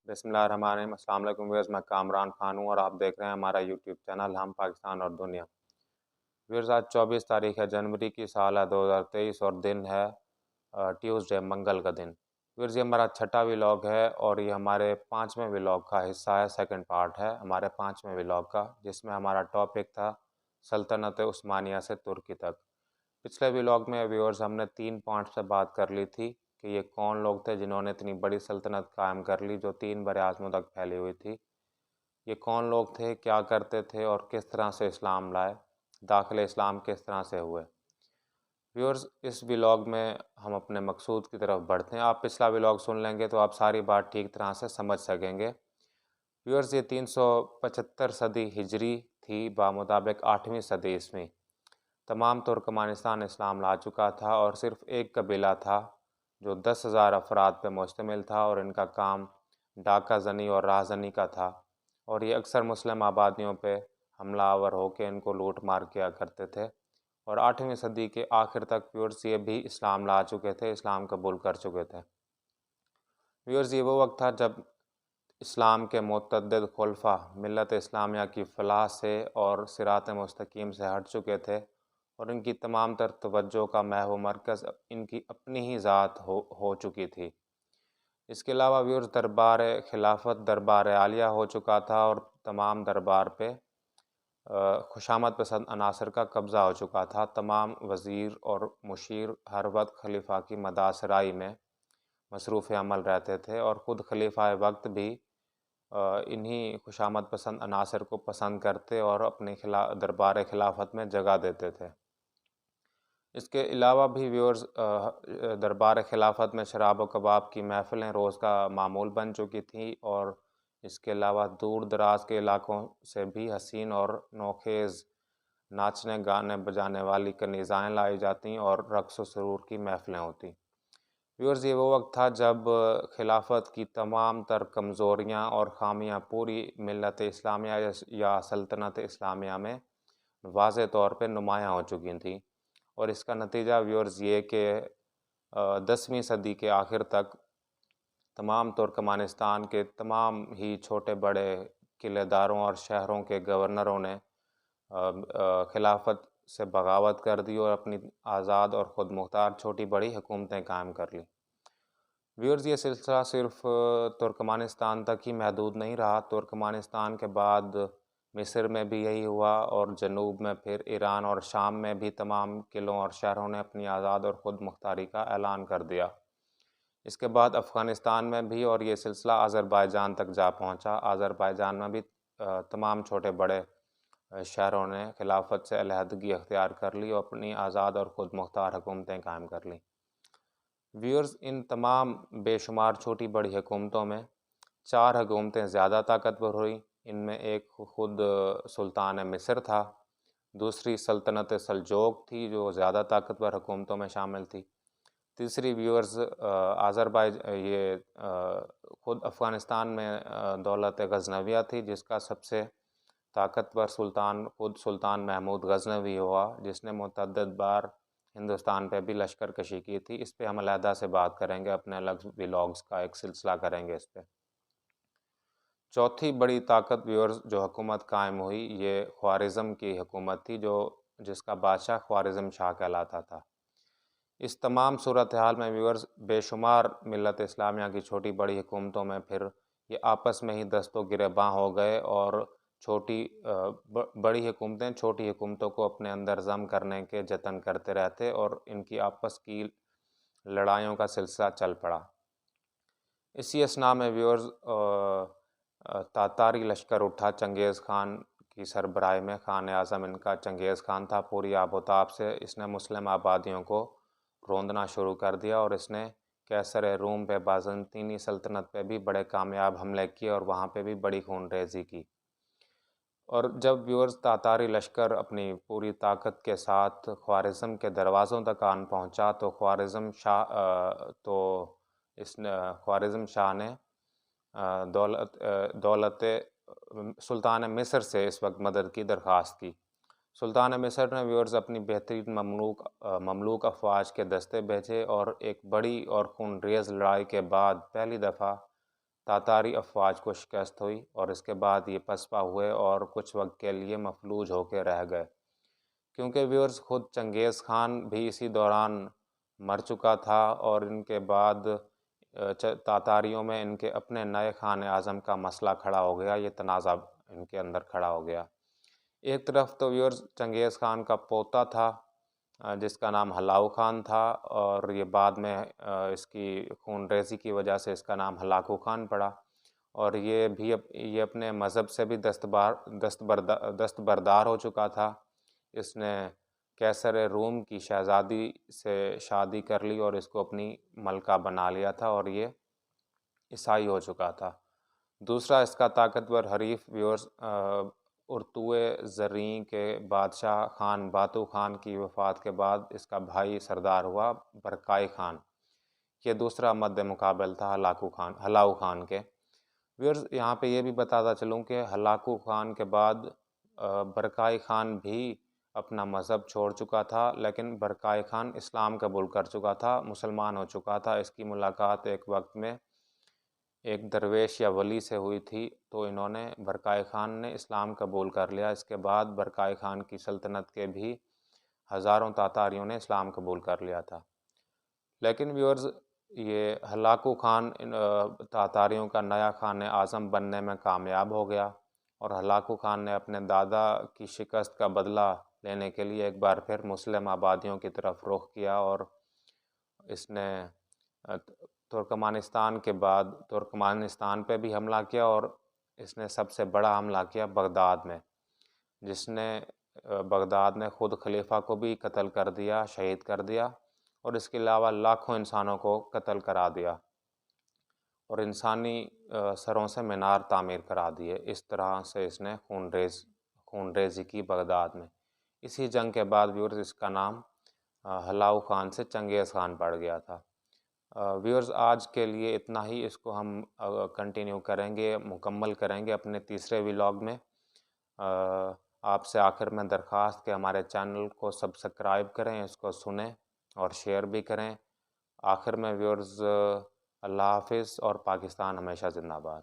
बिस्मिल्लाहिर्रहमानिर्रहीम। अस्सलाम वालेकुम व्यूअर्स, मैं कामरान खान हूँ और आप देख रहे हैं हमारा यूट्यूब चैनल हम पाकिस्तान और दुनिया। व्यूअर्स, आज 24 तारीख है, जनवरी की साल है 2023 और दिन है ट्यूसडे, मंगल का दिन। व्यूअर्स, ये हमारा छठा व्लॉग है और ये हमारे 5वें व्लॉग का हिस्सा है, सेकंड पार्ट है हमारे 5वें व्लॉग का, जिसमें हमारा टॉपिक था सल्तनत उस्मानिया से तुर्की तक। पिछले व्लॉग में व्यूअर्स हमने 3 पॉइंट्स पे बात कर ली थी कि ये कौन लोग थे जिन्होंने इतनी बड़ी सल्तनत कायम कर ली जो 3 बड़े-आज़मों तक फैली हुई थी। ये कौन लोग थे, क्या करते थे और किस तरह से इस्लाम लाए, दाखिले इस्लाम किस तरह से हुए। व्यूअर्स, इस व्लॉग में हम अपने मकसूद की तरफ बढ़ते हैं। आप पिछला व्लॉग सुन लेंगे तो आप सारी बात ठीक तरह से समझ सकेंगे। व्यूअर्स, ये 375 सदी हिजरी थी, बामुताबिक 8वीं सदी ईस्वी। तमाम तुर्कमानिस्तान इस्लाम ला चुका था और सिर्फ़ एक कबीला था जो 10,000 अफराद पे मुश्तमिल था और इनका काम डाका ज़नी और राहज़नी का था और ये अक्सर मुस्लिम आबादियों पे हमलावर होकर इनको लूट मार किया करते थे। और 8वीं सदी के आखिर तक व्यूअर्स ये भी इस्लाम ला चुके थे, इस्लाम कबूल कर चुके थे। व्यूअर्स, ये वो वक्त था जब इस्लाम के मुतअद्दिद खुलफा मिल्लत इस्लामिया की फलाह से और सिरात मुस्तकीम से हट चुके थे और इनकी तमाम तर तवज्जो का महव मरकज़ इनकी अपनी ही ज़ात हो चुकी थी। इसके अलावा व्यूअर्स, दरबार खिलाफत दरबार आलिया हो चुका था और तमाम दरबार पे खुशामद पसंद अनासर का कब्ज़ा हो चुका था। तमाम वज़ीर और मुशीर हर वक्त खलीफा की मदासराई में मसरूफ़ अमल रहते थे और ख़ुद खलीफा वक्त भी इन्हीं खुशामद पसंद अनासर को पसंद करते और अपने दरबार खिलाफत में जगह देते थे। इसके अलावा भी व्यूअर्स, दरबार खिलाफत में शराब व कबाब की महफ़िलें रोज़ का मामूल बन चुकी थी और इसके अलावा दूर दराज के इलाक़ों से भी हसीन और नौखेज़ नाचने गाने बजाने वाली कनीज़ाएँ लाई जाती और रक़्स व सुरूर की महफ़िलें होती। व्यूअर्स, ये वो वक्त था जब खिलाफत की तमाम तर कमज़ोरियाँ और ख़ामियाँ पूरी मिल्लत इस्लामिया या सल्तनत इस्लामिया में वाज़े तौर पे नुमायाँ हो चुकी थी और इसका नतीजा व्यूअर्स ये कि 10वीं सदी के आखिर तक तमाम तुर्कमानिस्तान के तमाम ही छोटे बड़े किलेदारों और शहरों के गवर्नरों ने खिलाफत से बगावत कर दी और अपनी आज़ाद और ख़ुद मुख्तार छोटी बड़ी हुकूमतें कायम कर लीं। व्यूअर्स, ये सिलसिला सिर्फ तुर्कमानिस्तान तक ही महदूद नहीं रहा। तुर्कमानिस्तान के बाद मिस्र में भी यही हुआ और जनूब में फिर ईरान और शाम में भी तमाम किलों और शहरों ने अपनी आज़ाद और ख़ुद मुख्तारी का ऐलान कर दिया। इसके बाद अफ़गानिस्तान में भी और ये सिलसिला अज़रबैजान तक जा पहुँचा। अज़रबैजान में भी तमाम छोटे बड़े शहरों ने खिलाफत से अलहदगी अख्तियार कर ली और अपनी आज़ाद और ख़ुद मुख्तार हुकूमतें कायम कर लीं। व्यूअर्स, इन तमाम बेशुमार छोटी बड़ी हुकूमतों में 4 हुकूमतें ज़्यादा ताकतवर हुई। इनमें एक ख़ुद सुल्तान मिस्र था, दूसरी सल्तनत सल्जोक थी जो ज़्यादा ताकतवर हुकूमतों में शामिल थी। तीसरी व्यूअर्स, ख़ुद अफ़गानिस्तान में दौलत गज़नविया थी जिसका सबसे ताकतवर सुल्तान ख़ुद सुल्तान महमूद गज़नवी हुआ जिसने मुतअद्दिद बार हिंदुस्तान पे भी लश्कर कशी की थी। इस पे हम अलहदा से बात करेंगे, अपने अलग व्लॉग्स का एक सिलसिला करेंगे इस पे। चौथी बड़ी ताकत व्यूअर्स जो हुकूमत कायम हुई, ये ख्वारिज़म की हुकूमत थी जिसका बादशाह ख्वारिज़म शाह कहलाता था। इस तमाम सूरत हाल में व्यूअर्स, बेशुमार मिल्लत इस्लामिया की छोटी बड़ी हुकूमतों में फिर ये आपस में ही दस्तों गिरेबाँ हो गए और बड़ी हुकूमतें छोटी हुकूमतों को अपने अंदर ज़म करने के जतन करते रहते और इनकी आपस की लड़ाइयों का सिलसिला चल पड़ा। इसी असना में व्यूअर्स, तातारी लश्कर उठा चंगेज़ खान की सरबराही में। ख़ान आज़म इनका चंगेज़ खान था। पूरी आबोताब से इसने मुस्लिम आबादियों को रोंदना शुरू कर दिया और इसने कैसर रूम पे बाज़ंतीनी सल्तनत पे भी बड़े कामयाब हमले किए और वहाँ पे भी बड़ी खूनरेज़ी की। और जब व्यूअर्स, तातारी लश्कर अपनी पूरी ताकत के साथ ख्वारिज़म के दरवाज़ों तक आन पहुँचा तो ख्वारिज़म शाह ने दौलत सुल्तान मिस्र से इस वक्त मदद की दरख्वास्त की। सुल्तान मिस्र ने व्यूअर्स अपनी बेहतरीन ममलूक अफ़वाज के दस्ते भेजे और एक बड़ी और खूनरेज़ लड़ाई के बाद पहली दफ़ा तातारी अफवाज को शिकस्त हुई और इसके बाद ये पसपा हुए और कुछ वक्त के लिए मफलूज होकर रह गए। क्योंकि व्यूअर्स खुद चंगेज़ खान भी इसी दौरान मर चुका था और इनके बाद तातारियों में इनके अपने नए खान आज़म का मसला खड़ा हो गया, ये तनाज़ा इनके अंदर खड़ा हो गया। एक तरफ तो व्यूअर्स चंगेज़ खान का पोता था जिसका नाम हलाऊ खान था और ये बाद में इसकी खूनरेज़ी की वजह से इसका नाम हलाकू खान पड़ा और ये अपने मज़हब से भी दस्तबरदार हो चुका था। इसने कैसर रूम की शहज़ादी से शादी कर ली और इसको अपनी मलका बना लिया था और ये ईसाई हो चुका था। दूसरा इसका ताकतवर हरीफ व्यूअर्स उर्तुए ज़रीं के बादशाह खान बातू खान की वफ़ात के बाद इसका भाई सरदार हुआ बरकाई खान। ये दूसरा मद्दे मुकाबल था हलाऊ खान के। व्यूअर्स यहाँ पे ये भी बताता चलूँ कि हलाकू खान के बाद बरकाई खान भी अपना मज़हब छोड़ चुका था, लेकिन बरकाई खान इस्लाम कबूल कर चुका था, मुसलमान हो चुका था। इसकी मुलाकात एक वक्त में एक दरवेश या वली से हुई थी, तो इन्होंने बरकाई खान ने इस्लाम कबूल कर लिया। इसके बाद बरकाई खान की सल्तनत के भी हज़ारों तातारियों ने इस्लाम कबूल कर लिया था। लेकिन व्यूअर्स ये हलाकू खान तातारियों का नया खान आज़म बनने में कामयाब हो गया और हलाकू खान ने अपने दादा की शिकस्त का बदला लेने के लिए एक बार फिर मुस्लिम आबादियों की तरफ रुख किया और इसने तुर्कमानिस्तान के बाद तुर्कमानिस्तान पे भी हमला किया और इसने सबसे बड़ा हमला किया बगदाद में, जिसने बगदाद में ख़ुद खलीफा को भी कत्ल कर दिया, शहीद कर दिया और इसके अलावा लाखों इंसानों को कत्ल करा दिया और इंसानी सरों से मीनार तामीर करा दिए। इस तरह से इसने खूनरेज़ी की बगदाद में। इसी जंग के बाद व्यूअर्स इसका नाम हलाऊ खान से चंगेज़ खान पड़ गया था। व्यूअर्स आज के लिए इतना ही, इसको हम कंटिन्यू करेंगे, मुकम्मल करेंगे अपने तीसरे व्लॉग में। आपसे आखिर में दरख्वास्त कि हमारे चैनल को सब्सक्राइब करें, इसको सुनें और शेयर भी करें। आखिर में व्यूअर्स अल्लाह हाफ़िज़ और पाकिस्तान हमेशा ज़िंदाबाद।